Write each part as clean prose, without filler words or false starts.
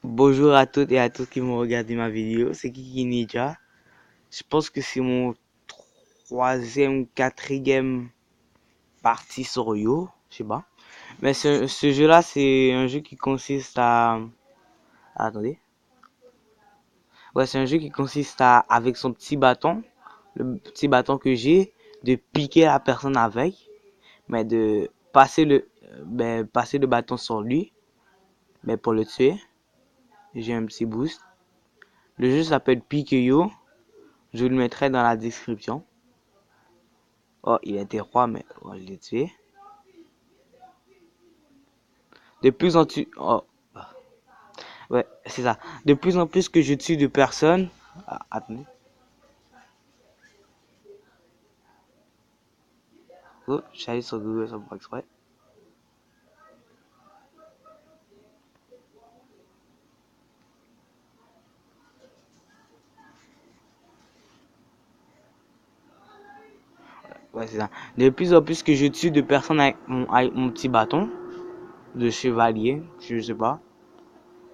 Bonjour à toutes et à tous qui vont regarder ma vidéo, c'est Kiki Ninja. Je pense que c'est mon troisième ou quatrième partie sur Yo, je sais pas. Mais ce jeu-là, c'est un jeu qui consiste à... Attendez. Ouais, c'est un jeu qui consiste à, avec son petit bâton, le petit bâton que j'ai, de piquer la personne avec, mais de passer le bâton sur lui, mais pour le tuer. J'ai un petit boost. Le jeu s'appelle Pique-Yo. Je vous le mettrai dans la description. Oh, il était roi, mais oh, je l'ai tué. De plus en plus... Oh, ouais, c'est ça. De plus en plus que je tue de personnes... Ah, attendez. Oh, je suis allé sur Google sans faire exprès. Ouais, c'est ça. De plus en plus que je tue de personnes avec mon petit bâton de chevalier, je sais pas.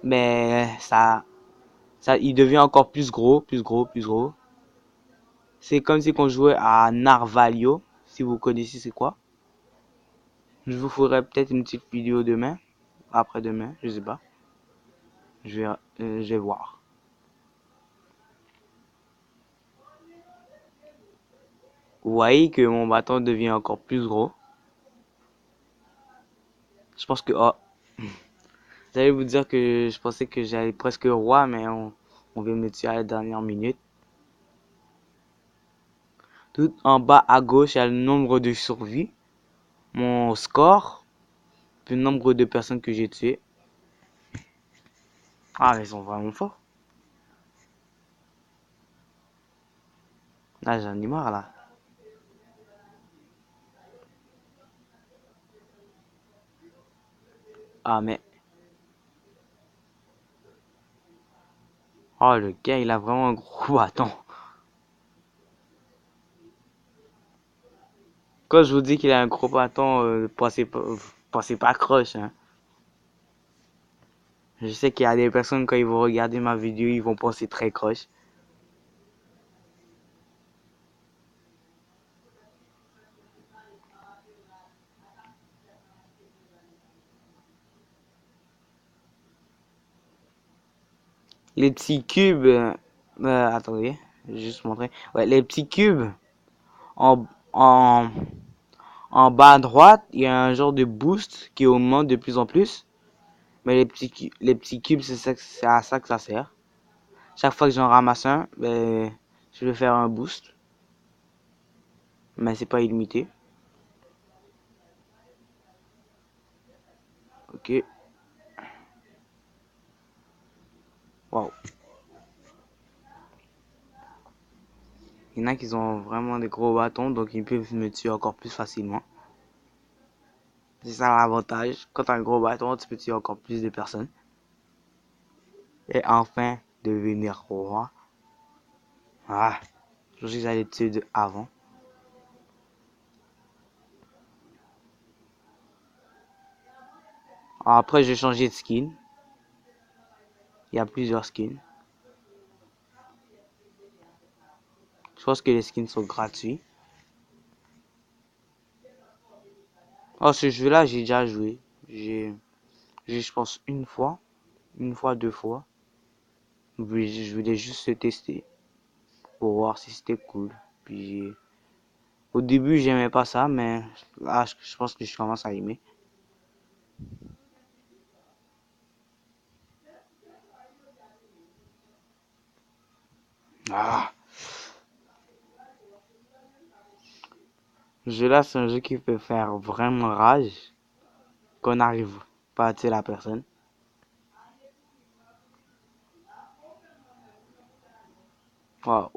Mais ça, il devient encore plus gros, plus gros, plus gros. C'est comme si on jouait à Narvalio, si vous connaissez c'est quoi. Je vous ferai peut-être une petite vidéo demain, après-demain, je sais pas. Je vais voir. Vous voyez que mon bâton devient encore plus gros. Je pense que... Oh, j'allais vous dire que je pensais que j'allais presque roi, mais on vient me tuer à la dernière minute. Tout en bas à gauche, il y a le nombre de survies, mon score, puis le nombre de personnes que j'ai tuées. Ah, ils sont vraiment forts. Là, j'en ai marre, là. Ah, mais... Oh, le gars, il a vraiment un gros bâton. Quand je vous dis qu'il a un gros bâton, pensez pas croche, hein. Je sais qu'il y a des personnes, quand ils vont regarder ma vidéo, ils vont penser très croche. Les petits cubes... attendez, je vais juste montrer. Ouais, les petits cubes, en, en, en bas à droite, il y a un genre de boost qui augmente de plus en plus. Mais les petits cubes, c'est à ça que ça sert. Chaque fois que j'en ramasse un, ben, je vais faire un boost. Mais c'est pas illimité. Ok. Wow. Il y en a qui ont vraiment des gros bâtons, donc ils peuvent me tuer encore plus facilement. C'est ça l'avantage. Quand t'as un gros bâton, tu peux tuer encore plus de personnes. Et enfin, devenir roi. Ah, je suis allé tuer de avant. Après, j'ai changé de skin. Il y a plusieurs skins. Je pense que les skins sont gratuits. Oh, ce jeu-là, j'ai déjà joué. Je pense, une fois, deux fois. Je voulais juste le tester pour voir si c'était cool. Puis, au début, j'aimais pas ça, mais là, je pense que je commence à aimer. Ah, ce jeu-là, c'est un jeu qui peut faire vraiment rage qu'on n'arrive pas à tuer la personne. Wow,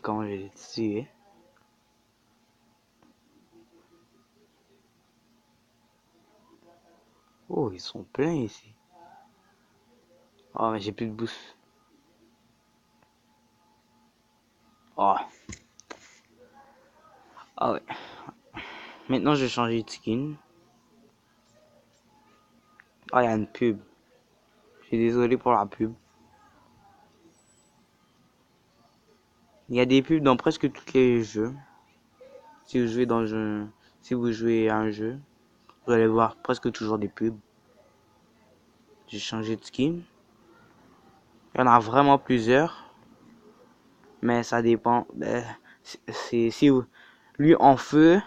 comment je l'ai tué. Oh, ils sont pleins ici. Oh, mais j'ai plus de boost. Oh, ah ouais. Maintenant, je vais changer de skin. Oh, il y a une pub. suis désolé pour la pub. Il y a des pubs dans presque tous les jeux. Si vous jouez si vous jouez à un jeu, vous allez voir presque toujours des pubs. J'ai changé de skin. Il y en a vraiment plusieurs, mais ça dépend. C'est si lui en feu,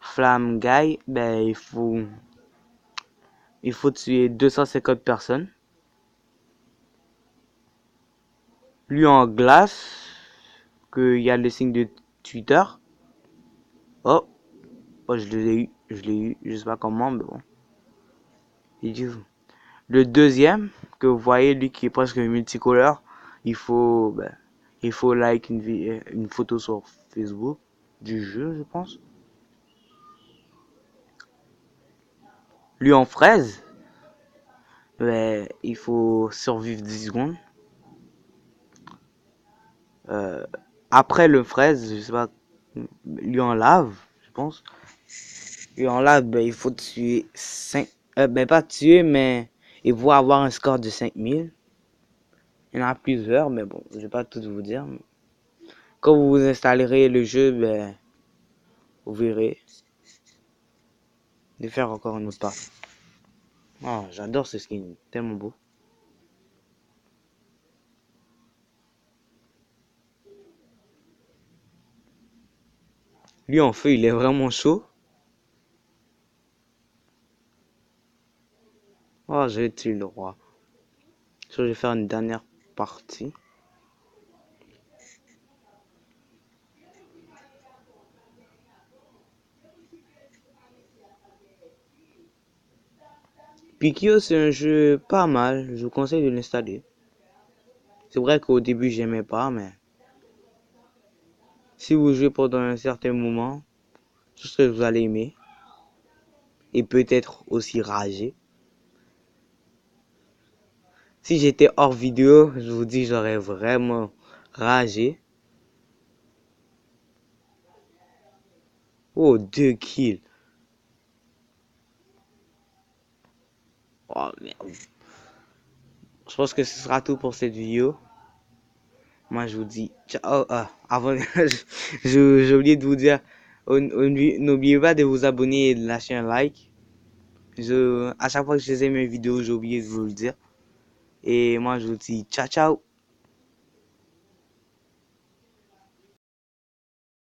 Flamme Guy, il faut tuer 250 personnes. Lui en glace, qu'il y a le signe de Twitter. Oh, je l'ai eu, je sais pas comment, mais bon. Le deuxième, que vous voyez, lui qui est presque multicolore, il faut like une photo sur Facebook du jeu, je pense. Lui en fraise, il faut survivre 10 secondes. Après le fraise, je sais pas, lui en lave, je pense. Lui en lave, il faut tuer 5, pas tuer, mais il faut avoir un score de 5000. Il y en a plusieurs, mais bon, je vais pas tout vous dire. Quand vous installerez le jeu, vous verrez. De faire encore une autre part. Oh, j'adore ce skin, tellement beau. Lui en feu, il est vraiment chaud. Oh, j'ai tué le roi. Je vais faire une dernière partie. Pikio, c'est un jeu pas mal. Je vous conseille de l'installer. C'est vrai qu'au début, j'aimais pas, mais si vous jouez pendant un certain moment, je sais que vous allez aimer. Et peut-être aussi rager. Si j'étais hors vidéo, je vous dis, j'aurais vraiment ragé. Oh, 2 kills. Oh, merde. Je pense que ce sera tout pour cette vidéo. Moi, je vous dis ciao. Avant, j'ai oublié de vous dire, n'oubliez pas de vous abonner et de lâcher un like. À chaque fois que je faisais mes vidéos, j'ai oublié de vous le dire. Et moi, je vous dis ciao, ciao.